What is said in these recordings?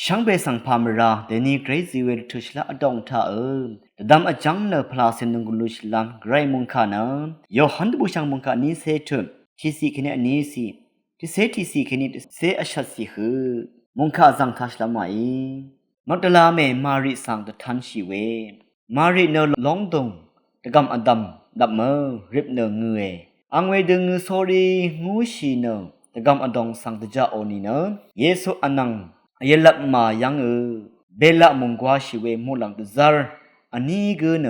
ช่างเบสังพามราเดนี่เกรซีเวรทุชลาอดองท่าดำอจังเนพลาเซนุงกุลุชลังไกรมุงคานะยอหันบุชังมุงคานี้เซตุที่สีคเนอันนี้สิที่เซที่สีคเนเซอชัดสิฮือมุงคาจังทัชลามามักดลาเมมาริสังตะทันชีเวมาริเนลองดงตะกำอดัมดับเมอริบเนเงยอังเวดึงโซรีงูชีเนตะกำอดองสังตะจาโอนีเนเยซูอนังเยลับมายังเบลมุงกวาชิเวมูลังตซาร์อันนี้กูเน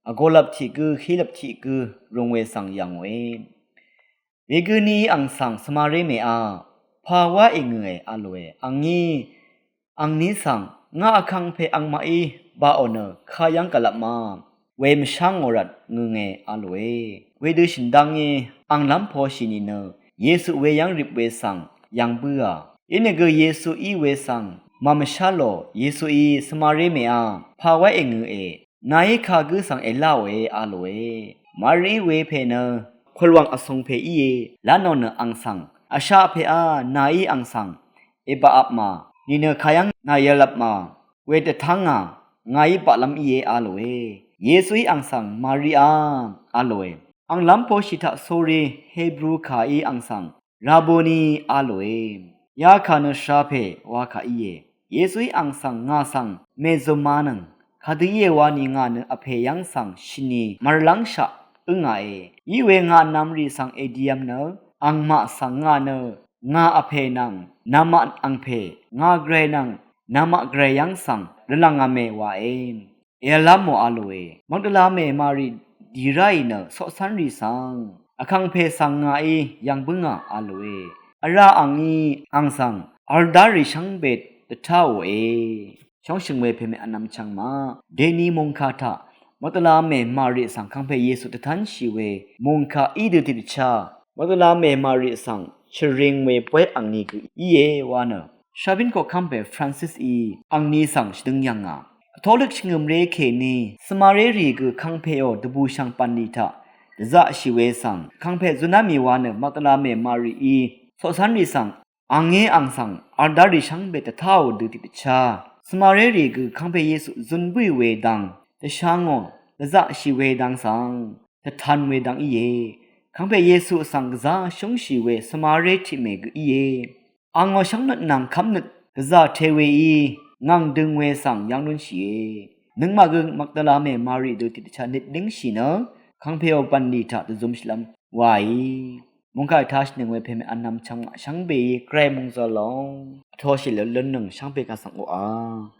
อโกลับที่กูฮิลับที่กูรงเวสังยังเวเวกูนี้อังสังสมาเรเมอาภาวะเองเงยอลเวอังนี้สังงาคังเพอังมาอีบาโอเนขายังกลับมาเวมช่างอรัดเงยอลเวเวดูชินดังอังลำพอชินีเนเยซูเวยังริบเวสังยังเบื่ออินเกเยซูอีเวสังมามชาโลเยซูอีสมาเรเมียภาวะเองนายข้ากุสังเอลาเวอาโลเวมารีเวเพเนขลวังอสงเพอีลานอนอังสังอาชาเพอานายอังสังเอบาอับมานี่เนขายังนายลับมาเวททังงายปะลำอีอาโลเวเยซูอีอังสังมารีอาโลเวอังลำโพชิตาโซเรเฮบรูขาอีอังสังราโบนีอาโลเวยาคานชาเพวาคาอีเยซูอังสังงาสังเมโซมานังคาดีเยวานีงานอเพยังสังชินีมารลังชะอึงไงยีเวงานามรีสังเอดียมเนอังมาสังงาเนงาอเพนังนามาอังเพงาเกรนังนามาเกรยังสังเรลังอเมวาเอลามโมอาโลเอมักดลาเมมารีดีไรเนสอสันรีสังอคังเพสังงายังบึงอาโลเออาราอังอังสังอัลดาริชังเบตตะท้าวช่องชิงเวเพเมอนำชังมาเดนีมงคาทามัตลาเมมาริสังคังเพเยสุตะทันชีเวมงคาอีดุติดชามัตลาเมมาริสังชริงเวป่วยอังนี้คืออีวานชาบินก็คัมเพฟรานซิสอังนี้สังชดึงยังทอลิกชงมเรเคนีสมาเรรีคือคังเพโอดบูชังปันนิทาจะชีเวสังคังเพจุนามีวานมัตลาเมมารีสอสันริสังอังอังสังอัลดาริชังเบตะท้าวดุติดชาสมาเรรีคือคังเพเยสุจุนบุยเวดังแต่ช่างจะชีเวดังสังแต่ทันเวดังคังเพเยสุสังจะชงชีเวสมาเรติเมกอังช่างนัดนังคำนัดจะเทเวงังดึงเวสังยังนุนชีนึงมากึงมักตลาเมมารีดุติดชานิดดึงชีนะคังเพอปันนิทาตุจุมชลัมวายมุงคายทัชหนึ่งเวเพมอันนำช่างเบยแกรมุงจอลองทอชิลเลนหนึ่งช่างเบกาสังโออา